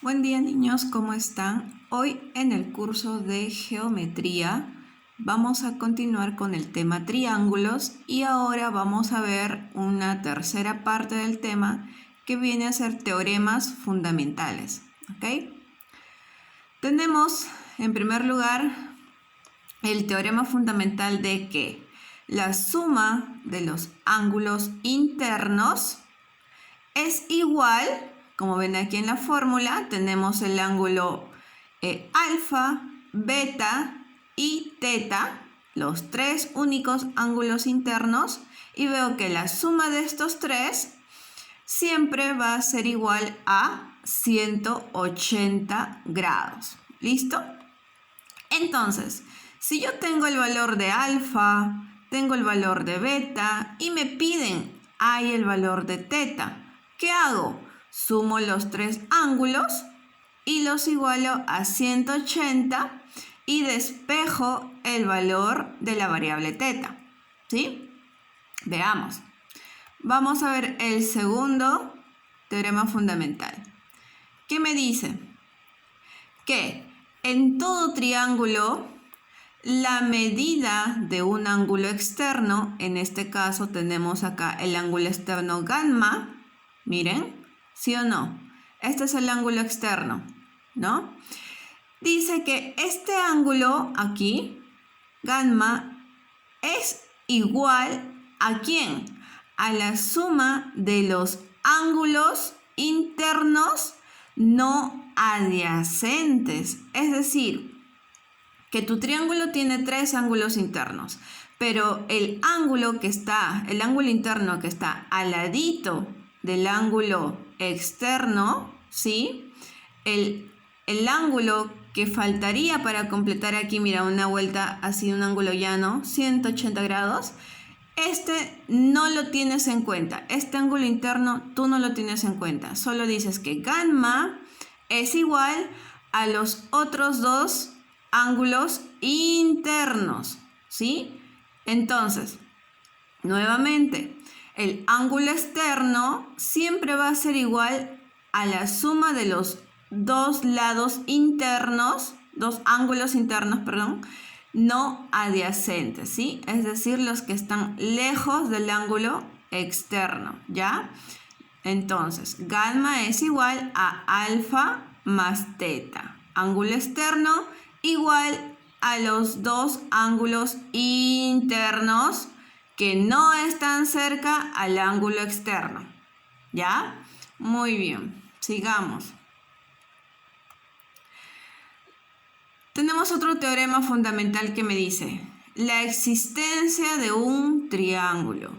Buen día niños, ¿cómo están? Hoy en el curso de geometría vamos a continuar con el tema triángulos y ahora vamos a ver una tercera parte del tema que viene a ser teoremas fundamentales. ¿Ok? Tenemos en primer lugar el teorema fundamental de que la suma de los ángulos internos es igual, como ven aquí en la fórmula, tenemos el ángulo alfa, beta y teta, los tres únicos ángulos internos, y veo que la suma de estos tres siempre va a ser igual a 180 grados. ¿Listo? Entonces, si yo tengo el valor de alfa, tengo el valor de beta y me piden ahí el valor de teta, ¿qué hago? Sumo los tres ángulos y los igualo a 180 y despejo el valor de la variable teta. ¿Sí? Veamos. Vamos a ver el segundo teorema fundamental. ¿Qué me dice? Que en todo triángulo, la medida de un ángulo externo, en este caso tenemos acá el ángulo externo gamma, miren, ¿sí o no? Este es el ángulo externo, ¿no? Dice que este ángulo aquí, gamma, es igual ¿a quién? A la suma de los ángulos internos no adyacentes. Es decir, que tu triángulo tiene tres ángulos internos, pero el ángulo interno que está al ladito del ángulo externo, ¿sí? El ángulo que faltaría para completar aquí, mira, una vuelta así, un ángulo llano, 180 grados, este no lo tienes en cuenta. Este ángulo interno tú no lo tienes en cuenta. Solo dices que gamma es igual a los otros dos ángulos internos, ¿sí? Entonces, nuevamente, el ángulo externo siempre va a ser igual a la suma de los dos lados internos, dos ángulos internos, perdón, no adyacentes, ¿sí? Es decir, los que están lejos del ángulo externo, ¿ya? Entonces, gamma es igual a alfa más teta. Ángulo externo igual a los dos ángulos internos que no están cerca al ángulo externo. ¿Ya? Muy bien, sigamos. Tenemos otro teorema fundamental que me dice la existencia de un triángulo.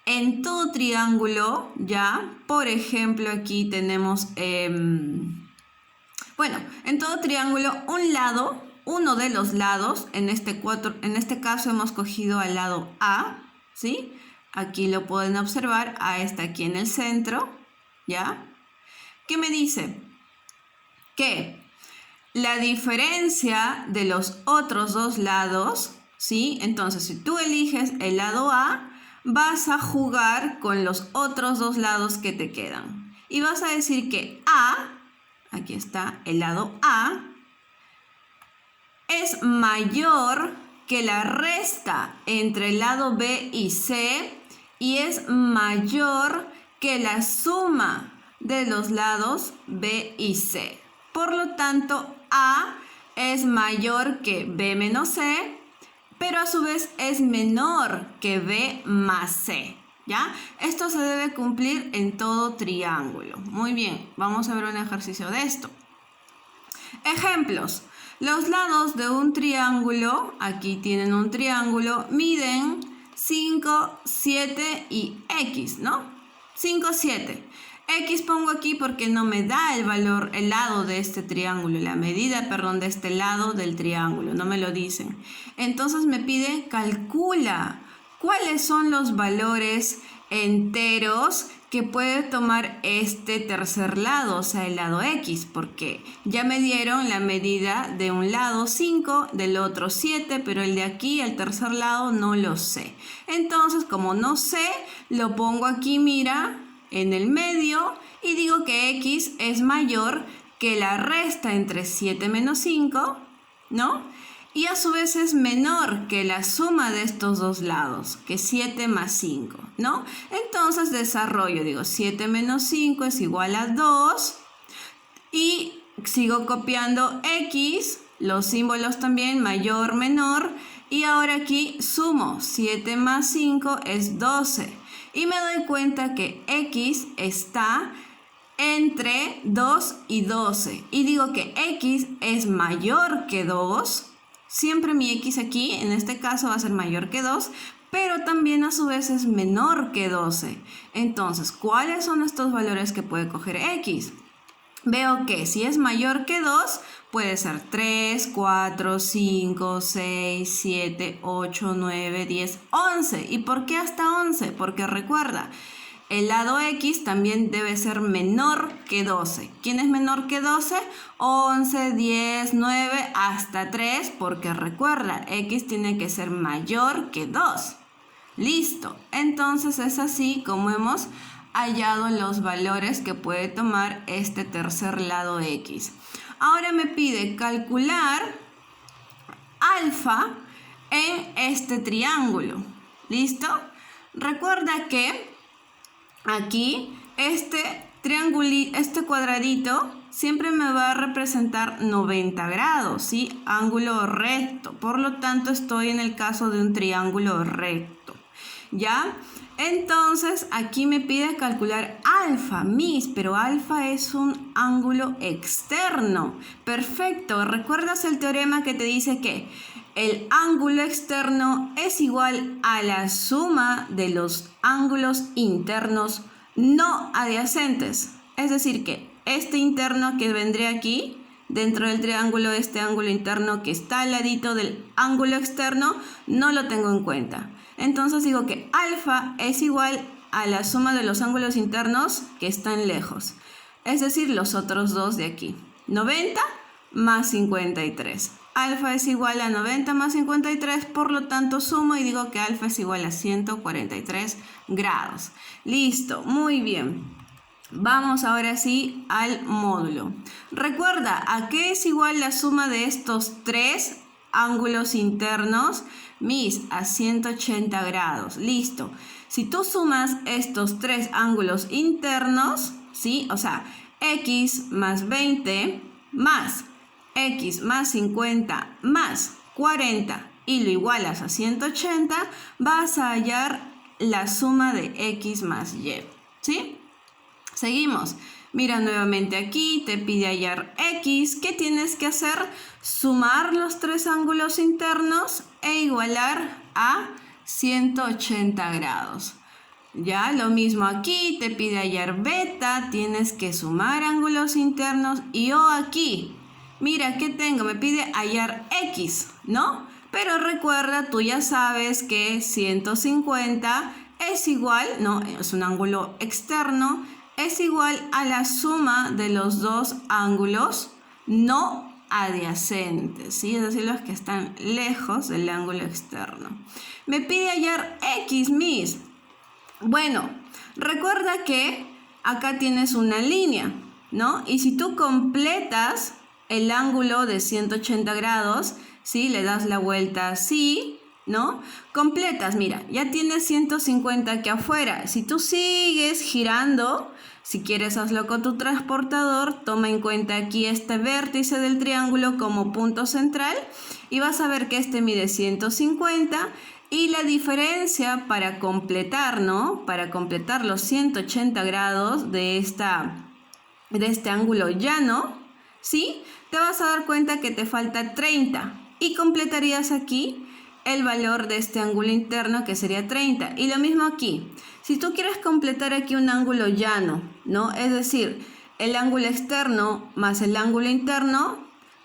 En todo triángulo, ya, por ejemplo, aquí tenemos, en todo triángulo, uno de los lados, en este caso hemos cogido al lado A, ¿sí? Aquí lo pueden observar, A está aquí en el centro, ¿ya? ¿Qué me dice? Que la diferencia de los otros dos lados, ¿sí? Entonces, si tú eliges el lado A, vas a jugar con los otros dos lados que te quedan. Y vas a decir que A, aquí está el lado A, es mayor que la resta entre el lado B y C y es mayor que la suma de los lados B y C. Por lo tanto, A es mayor que B menos C, pero a su vez es menor que B más C, ¿ya? Esto se debe cumplir en todo triángulo. Muy bien, vamos a ver un ejercicio de esto. Ejemplos. Los lados de un triángulo, aquí tienen un triángulo, miden 5, 7 y X, ¿no? 5, 7. X pongo aquí porque no me da el lado de este triángulo, la medida, perdón, de este lado del triángulo, no me lo dicen. Entonces me pide, calcula cuáles son los valores enteros que puede tomar este tercer lado, o sea, el lado X, porque ya me dieron la medida de un lado 5, del otro 7, pero el de aquí, el tercer lado, no lo sé. Entonces, como no sé, lo pongo aquí, mira, en el medio y digo que X es mayor que la resta entre 7 menos 5, ¿no? Y a su vez es menor que la suma de estos dos lados, que 7 más 5, ¿no? Entonces desarrollo, digo, 7 menos 5 es igual a 2 y sigo copiando X, los símbolos también, mayor, menor, y ahora aquí sumo, 7 más 5 es 12 y me doy cuenta que X está entre 2 y 12 y digo que X es mayor que 2. Siempre mi X aquí, en este caso, va a ser mayor que 2, pero también a su vez es menor que 12. Entonces, ¿cuáles son estos valores que puede coger X? Veo que si es mayor que 2, puede ser 3, 4, 5, 6, 7, 8, 9, 10, 11. ¿Y por qué hasta 11? Porque recuerda, el lado X también debe ser menor que 12. ¿Quién es menor que 12? 11, 10, 9, hasta 3, porque recuerda, X tiene que ser mayor que 2. Listo. Entonces es así como hemos hallado los valores que puede tomar este tercer lado X. Ahora me pide calcular alfa en este triángulo. ¿Listo? Recuerda que aquí este cuadradito siempre me va a representar 90 grados, ¿sí? Ángulo recto. Por lo tanto, estoy en el caso de un triángulo recto. ¿Ya? Entonces, aquí me pide calcular alfa, pero alfa es un ángulo externo. Perfecto. ¿Recuerdas el teorema que te dice que el ángulo externo es igual a la suma de los ángulos internos no adyacentes? Es decir, que este interno que vendría aquí, dentro del triángulo, este ángulo interno que está al ladito del ángulo externo, no lo tengo en cuenta. Entonces digo que alfa es igual a la suma de los ángulos internos que están lejos. Es decir, los otros dos de aquí. 90 más 53. Alfa es igual a 90 más 53, por lo tanto sumo y digo que alfa es igual a 143 grados. Listo, muy bien. Vamos ahora sí al módulo. Recuerda, ¿a qué es igual la suma de estos tres ángulos internos? A 180 grados. Listo. Si tú sumas estos tres ángulos internos, ¿sí? O sea, X más 20 más X más 50 más 40 y lo igualas a 180, vas a hallar la suma de X más Y. ¿Sí? Seguimos. Mira nuevamente aquí, te pide hallar X. ¿Qué tienes que hacer? Sumar los tres ángulos internos e igualar a 180 grados. Ya, lo mismo aquí, te pide hallar beta, tienes que sumar ángulos internos y O aquí. Mira, ¿qué tengo? Me pide hallar X, ¿no? Pero recuerda, tú ya sabes que 150 es igual, ¿no? Es un ángulo externo, es igual a la suma de los dos ángulos no adyacentes, ¿sí? Es decir, los que están lejos del ángulo externo. Me pide hallar X, Bueno, recuerda que acá tienes una línea, ¿no? Y si tú completas el ángulo de 180 grados, ¿sí? Le das la vuelta así, ¿no? Completas, mira, ya tienes 150 aquí afuera. Si tú sigues girando, si quieres hazlo con tu transportador, toma en cuenta aquí este vértice del triángulo como punto central y vas a ver que este mide 150 y la diferencia para completar, ¿no? Para completar los 180 grados de este ángulo llano, ¿sí? Te vas a dar cuenta que te falta 30 y completarías aquí el valor de este ángulo interno que sería 30. Y lo mismo aquí. Si tú quieres completar aquí un ángulo llano, ¿no? Es decir, el ángulo externo más el ángulo interno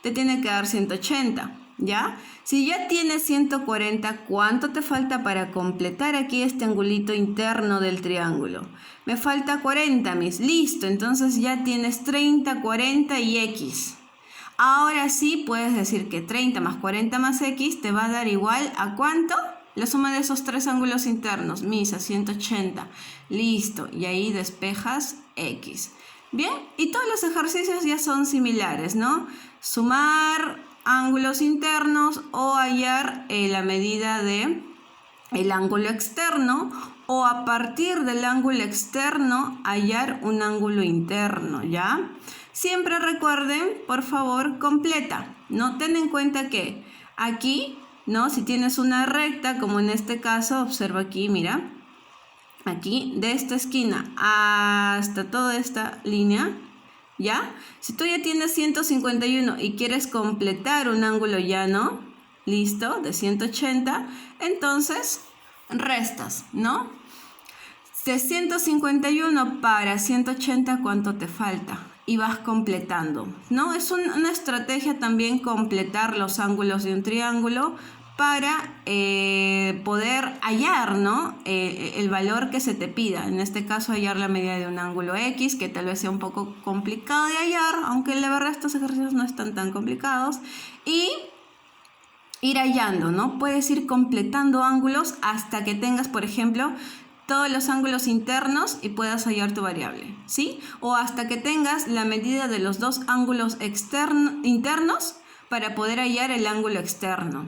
te tiene que dar 180, ¿ya? Si ya tienes 140, ¿cuánto te falta para completar aquí este angulito interno del triángulo? Me falta 40, Listo, entonces ya tienes 30, 40 y X. Ahora sí puedes decir que 30 más 40 más X te va a dar igual a ¿cuánto? La suma de esos tres ángulos internos, a 180. Listo, y ahí despejas X. Bien, y todos los ejercicios ya son similares, ¿no? Sumar ángulos internos o hallar la medida de el ángulo externo, o a partir del ángulo externo hallar un ángulo interno, ¿ya? Siempre recuerden, por favor, completa, ¿no? Ten en cuenta que aquí, ¿no? Si tienes una recta, como en este caso, observa aquí, mira, aquí, de esta esquina hasta toda esta línea, ¿ya? Si tú ya tienes 151 y quieres completar un ángulo llano, listo, de 180, entonces restas, ¿no? De 151 para 180, ¿cuánto te falta? Y vas completando, ¿no? Es una estrategia también completar los ángulos de un triángulo para poder hallar, ¿no? El valor que se te pida. En este caso, hallar la medida de un ángulo X, que tal vez sea un poco complicado de hallar, aunque la verdad estos ejercicios no están tan complicados. Y ir hallando, ¿no? Puedes ir completando ángulos hasta que tengas, por ejemplo, todos los ángulos internos y puedas hallar tu variable, ¿sí? O hasta que tengas la medida de los dos ángulos internos para poder hallar el ángulo externo,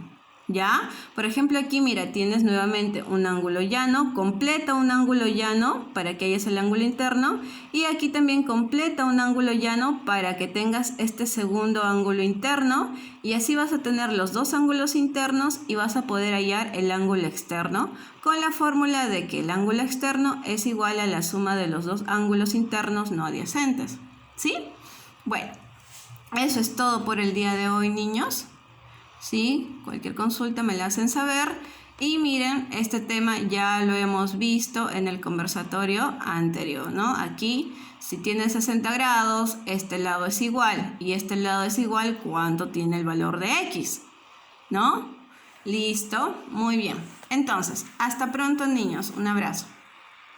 ¿ya? Por ejemplo, aquí, mira, tienes nuevamente un ángulo llano, completa un ángulo llano para que halles el ángulo interno, y aquí también completa un ángulo llano para que tengas este segundo ángulo interno, y así vas a tener los dos ángulos internos y vas a poder hallar el ángulo externo con la fórmula de que el ángulo externo es igual a la suma de los dos ángulos internos no adyacentes, ¿sí? Bueno, eso es todo por el día de hoy, niños. ¿Sí? Cualquier consulta me la hacen saber. Y miren, este tema ya lo hemos visto en el conversatorio anterior, ¿no? Aquí, si tiene 60 grados, este lado es igual y este lado es igual, ¿cuánto tiene el valor de X? ¿No? Listo, muy bien. Entonces, hasta pronto, niños. Un abrazo.